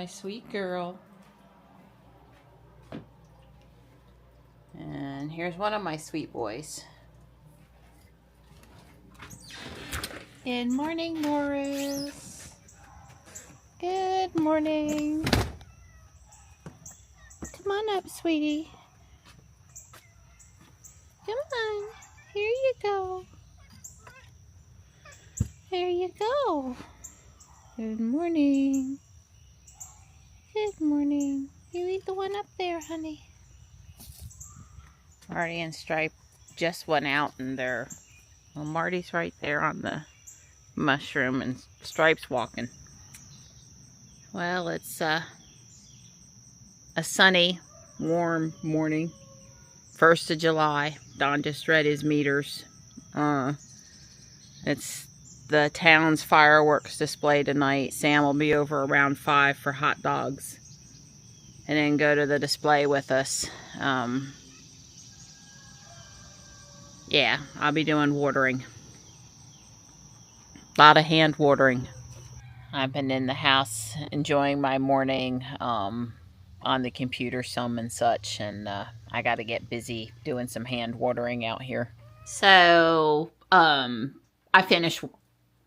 my sweet girl. And here's one of my sweet boys. Good morning, Morris. Good morning. Come on up, sweetie. Come on. Here you go. There you go. Good morning. Good morning. You eat the one up there, honey. Marty and Stripe just went out and well, Marty's right there on the mushroom and Stripe's walking. Well, it's a sunny, warm morning. 1st of July. Don just read his meters. It's the town's fireworks display tonight. Sam will be over around 5 for hot dogs. And then go to the display with us. Yeah, I'll be doing watering. A lot of hand watering. I've been in the house enjoying my morning on the computer some and such. And I got to get busy doing some hand watering out here. So, I finished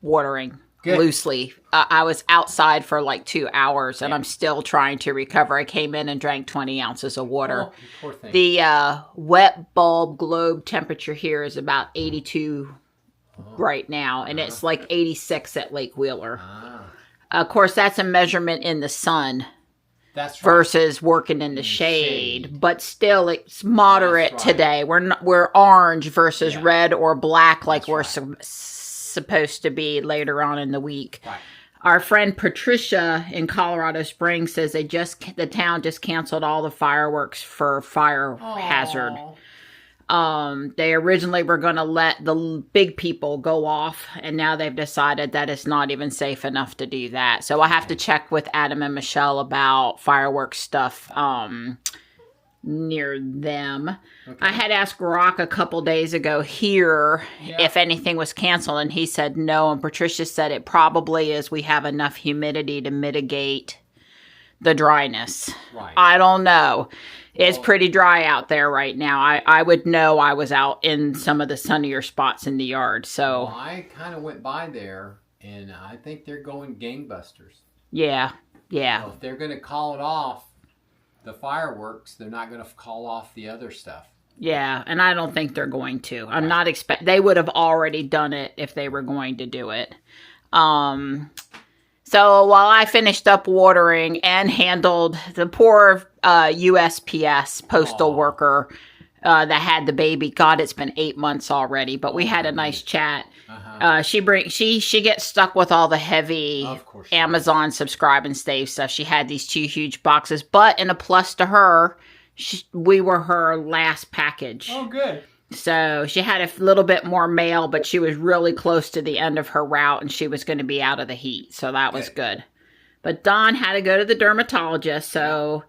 watering. Good. Loosely. I was outside for like 2 hours and I'm still trying to recover. I came in and drank 20 ounces of water. Oh, poor thing. The wet bulb globe temperature here is about 82 right now, and it's like 86 at Lake Wheeler. Of course, that's a measurement in the sun. That's right. Versus working in the shade, but still it's moderate today. We're orange versus red or black like we're supposed to be later on in the week. Right. Our friend Patricia in Colorado Springs says the town just canceled all the fireworks for fire hazard. They originally were going to let the big people go off, and now they've decided that it's not even safe enough to do that. So I have to check with Adam and Michelle about fireworks stuff near them. Okay. I had asked Rock a couple days ago here if anything was canceled, and he said no, and Patricia said it probably is. We have enough humidity to mitigate the dryness. Right. I don't know. It's pretty dry out there right now. I would know I was out in some of the sunnier spots in the yard. So well, I kind of went by there, and I think they're going gangbusters. Yeah, yeah. So if they're going to call it off, the fireworks, they're not going to call off the other stuff. Yeah, and I don't think they're going to. I'm not they would have already done it if they were going to do it. So while I finished up watering and handled the poor USPS postal worker that had the baby. God, it's been 8 months already, but we had a nice chat. She gets stuck with all the heavy Amazon subscribe and save stuff. She had these 2 huge boxes, but in a plus to her, we were her last package. Oh, good. So she had a little bit more mail, but she was really close to the end of her route, and she was going to be out of the heat. So that was good. But Don had to go to the dermatologist, so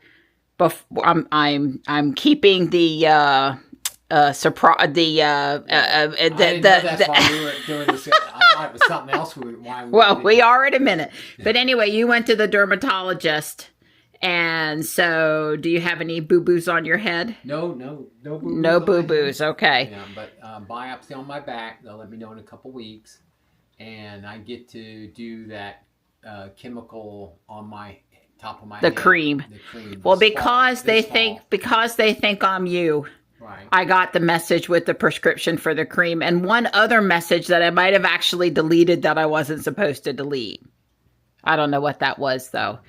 I'm keeping the surprise. I didn't know that's why we were doing this. I thought it was something else. We are in a minute. But anyway, you went to the dermatologist. And so, do you have any boo-boos on your head? No boo-boos. No boo-boos, okay. Yeah, but biopsy on my back, they'll let me know in a couple weeks. And I get to do that chemical on my top of my head. Cream. The cream. Well, because they think I'm you. Right. I got the message with the prescription for the cream. And one other message that I might have actually deleted that I wasn't supposed to delete. I don't know what that was, though.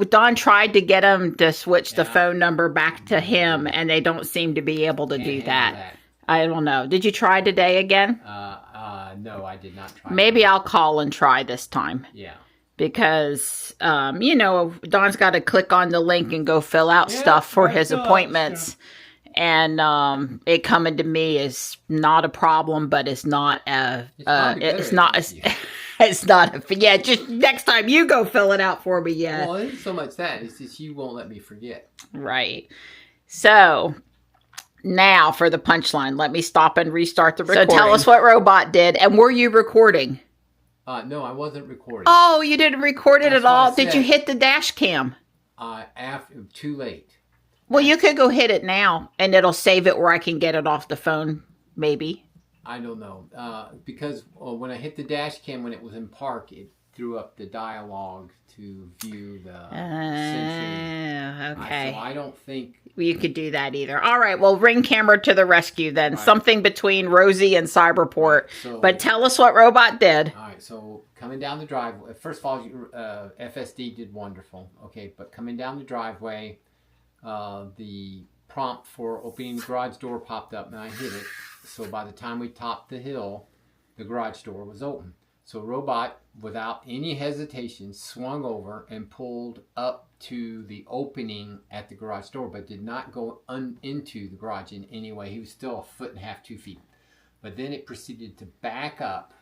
Don tried to get him to switch the phone number back to him, and they don't seem to be able to do that. I don't know. Did you try today again? No, I did not try. Maybe I'll call and try this time. Yeah. Because, Don's got to click on the link and go fill out stuff for his appointments. Yeah. And it coming to me is not a problem, but it's not just next time you go fill it out for me. Yeah. Well, it's so much that it's just you won't let me forget. Right. So now for the punchline. Let me stop and restart the recording. So tell us what Robot did, and were you recording? No, I wasn't recording. Oh, you didn't record it That's at all? what I Did you said. hit the dash cam? After too late. Well, you could go hit it now, and it'll save it where I can get it off the phone, maybe. I don't know. Because when I hit the dash cam when it was in park, it threw up the dialogue to view the Sentry. Okay. So I don't think You could do that either. All right, well, Ring Camera to the rescue then. Right. Something between Rosie and Cyberport. Right, so, but tell us what Robot did. All right, so coming down the driveway, first of all, FSD did wonderful. Okay, but coming down the driveway, the prompt for opening the garage door popped up and I hit it. So by the time we topped the hill, the garage door was open. So Robot, without any hesitation, swung over and pulled up to the opening at the garage door, but did not go into the garage in any way. He was still 1.5 feet, 2 feet. But then it proceeded to back up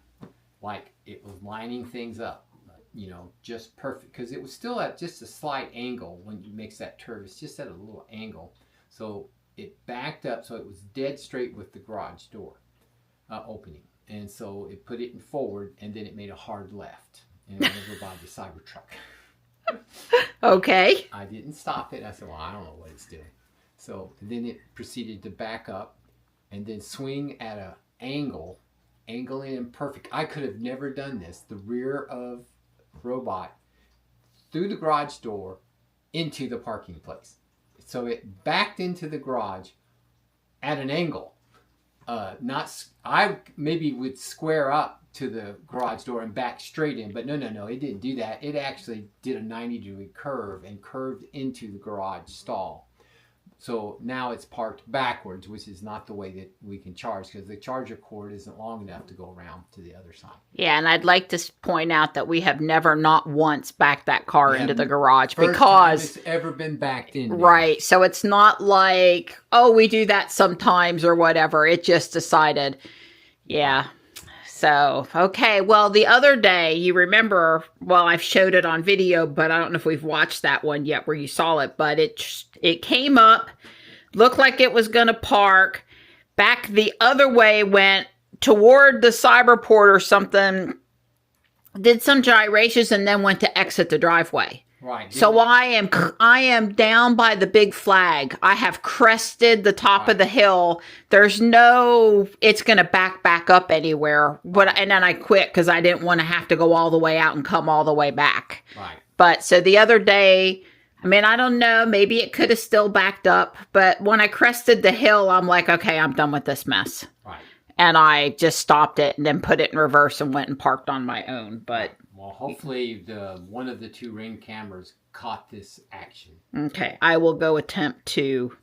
like it was lining things up, you know, just perfect. Because it was still at just a slight angle when you mix that turf. It's just at a little angle. So it backed up so it was dead straight with the garage door opening. And so it put it in forward, and then it made a hard left. And it went over by the Cybertruck. Okay. I didn't stop it. I said, well, I don't know what it's doing. So then it proceeded to back up and then swing at an angle, angling in perfect. I could have never done this. The rear of Robot through the garage door into the parking place. So it backed into the garage at an angle. I maybe would square up to the garage door and back straight in, but no, it didn't do that. It actually did a 90-degree curve and curved into the garage stall. So now it's parked backwards, which is not the way that we can charge because the charger cord isn't long enough to go around to the other side. Yeah, and I'd like to point out that we have never, not once, backed that car into the garage First because time it's ever been backed in. Right. So it's not like, oh, we do that sometimes or whatever. It just decided, yeah. So, okay. Well, the other day, you remember, well, I've showed it on video, but I don't know if we've watched that one yet where you saw it, but it came up, looked like it was going to park, back the other way, went toward the Cyberport or something, did some gyrations, and then went to exit the driveway. Right. So I am down by the big flag. I have crested the top of the hill. There's no, it's going to back up anywhere. And then I quit because I didn't want to have to go all the way out and come all the way back. Right. But so the other day, I mean, I don't know, maybe it could have still backed up. But when I crested the hill, I'm like, okay, I'm done with this mess. Right. And I just stopped it and then put it in reverse and went and parked on my own. But well, hopefully one of the two Ring cameras caught this action. okay, I will go attempt to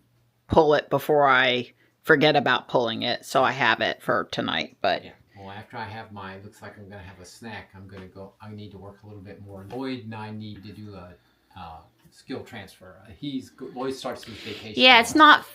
pull it before I forget about pulling it, so I have it for tonight. But yeah, well, after I have mine, looks like I'm going to have a snack. I need to work a little bit more. Lloyd and I need to do a skill transfer. Lloyd starts his vacation. yeah, it's not.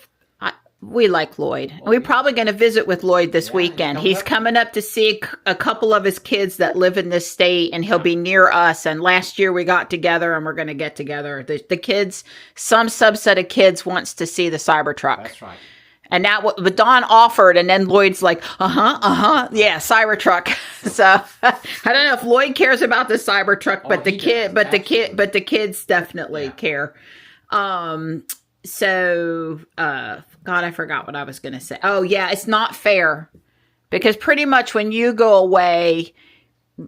We like Lloyd. We're probably going to visit with Lloyd this weekend. He's coming up to see a couple of his kids that live in this state, and he'll be near us. And last year we got together, and we're going to get together. The kids, some subset of kids wants to see the Cybertruck. That's right. And now, but Don offered, and then Lloyd's like, yeah, Cybertruck. So I don't know if Lloyd cares about the Cybertruck, but the kids definitely care. God, I forgot what I was going to say. Oh, yeah, it's not fair because pretty much when you go away,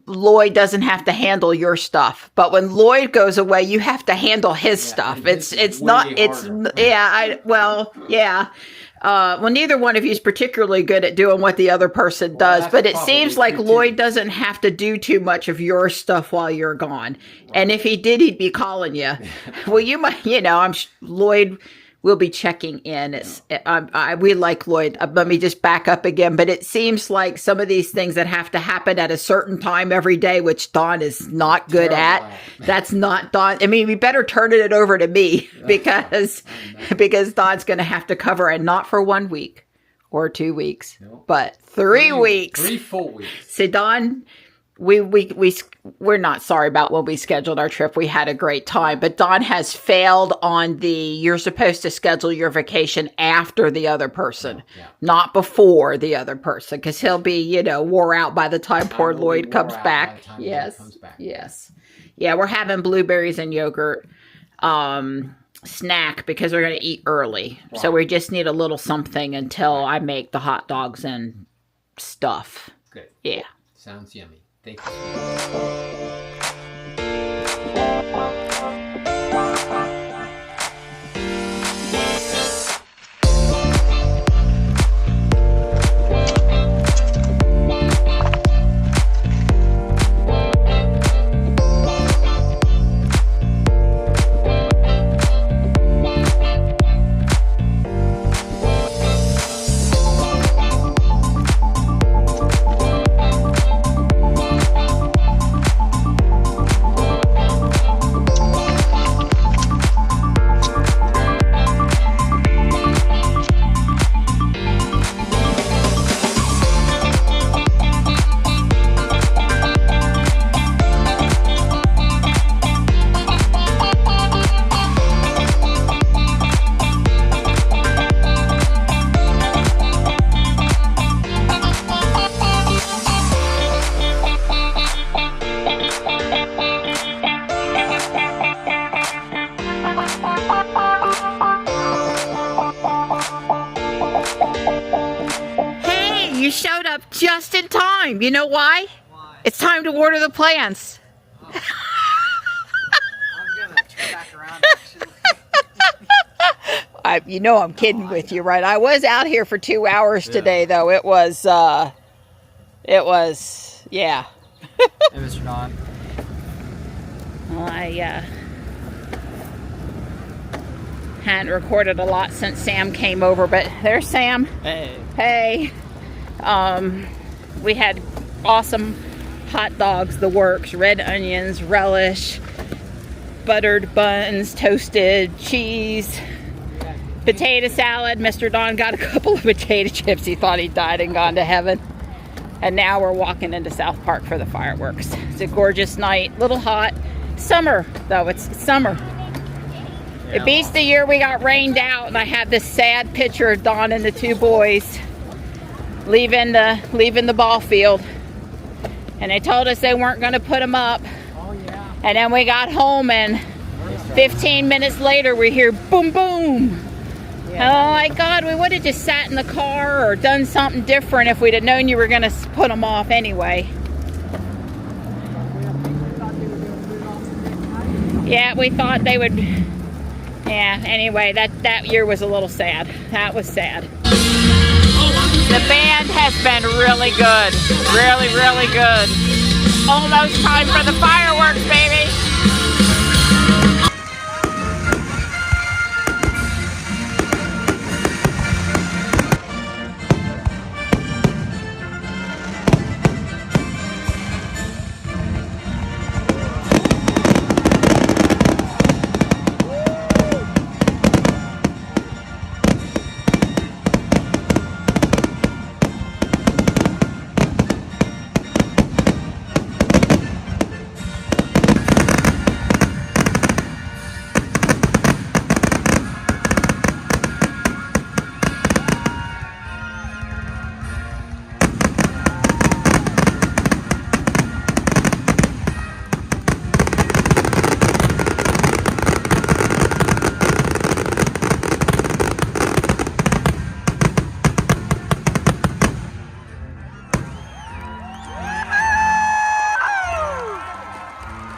Lloyd doesn't have to handle your stuff. But when Lloyd goes away, you have to handle his stuff. Well, neither one of you is particularly good at doing what the other person does, but it seems like Lloyd doesn't have to do too much of your stuff while you're gone. Right. And if he did, he'd be calling you. Well, you might, Lloyd will be checking in. We like Lloyd. Let me just back up again. But it seems like some of these things that have to happen at a certain time every day, which Dawn is not good at. That's not Dawn. I mean, we better turn it over to me because Dawn's going to have to cover it, not for 1 week or 2 weeks, but 3 weeks. 3 full weeks. So Dawn, we're not sorry about when we scheduled our trip. We had a great time, but Don has failed on the, you're supposed to schedule your vacation after the other person, not before the other person, because he'll be, you know, wore out by the time poor Lloyd comes back. Yes. Yes. Yeah, we're having blueberries and yogurt snack because we're going to eat early. Right. So we just need a little something until I make the hot dogs and stuff. Good. Yeah. Sounds yummy. Thank you. Showed up just in time. You know why? Why? It's time to order the plants. Oh. I'm gonna turn back around actually. You know I'm kidding with you, right? I was out here for 2 hours today, though. It was, yeah. Hey, Mr. Don. Well, I hadn't recorded a lot since Sam came over, but there's Sam. Hey. Hey. We had awesome hot dogs, the works, red onions, relish, buttered buns, toasted cheese, potato salad. Mr. Don got a couple of potato chips. He thought he died and gone to heaven. And now we're walking into South Park for the fireworks. It's a gorgeous night, little hot. Summer, though, it's summer. Yeah. It beats the year we got rained out, and I have this sad picture of Don and the two boys leaving the ball field, and they told us they weren't going to put them up. Oh yeah. And then we got home, and 15 minutes later we hear boom boom. Yeah. Oh my God, we would have just sat in the car or done something different if we'd have known you were going to put them off anyway. Yeah, we thought they would. Yeah, anyway, that year was a little sad. That was sad. The band has been really good. Really, really good. Almost time for the fireworks, baby.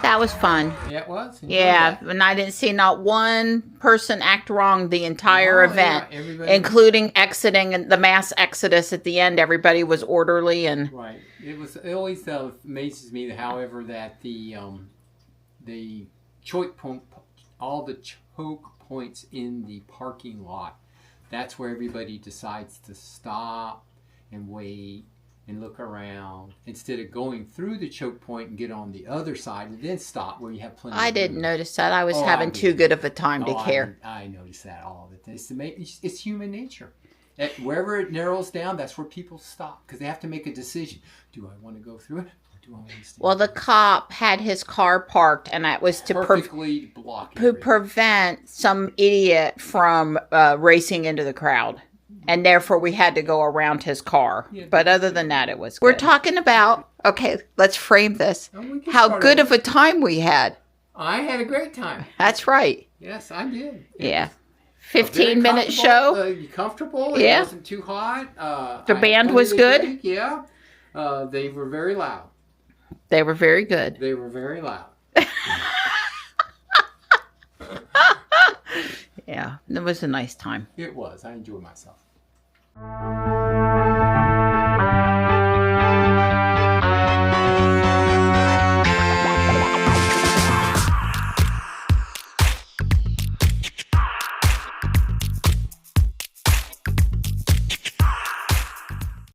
That was fun. Yeah, it was. Yeah, and I didn't see not one person act wrong the entire event, including exiting the mass exodus at the end. Everybody was orderly and right. It always amazes me, however, that the choke point, all the choke points in the parking lot, that's where everybody decides to stop and wait and look around instead of going through the choke point and get on the other side and then stop where you have plenty. I didn't notice that. I was having too good of a time to care. I noticed that all the time. It's human nature. Wherever it narrows down, that's where people stop because they have to make a decision. Do I want to go through it or do I understand? Well, the cop had his car parked, and that was to perfectly block prevent some idiot from racing into the crowd. And therefore, we had to go around his car. Yeah, but other than that, it was good. We're talking about, okay, let's frame this. How good of a time we had. I had a great time. That's right. Yes, I did. Yeah. 15-minute show. Comfortable. Yeah. It wasn't too hot. The band was good. Drink. Yeah. They were very loud. They were very good. They were very loud. Yeah, it was a nice time. It was. I enjoyed myself.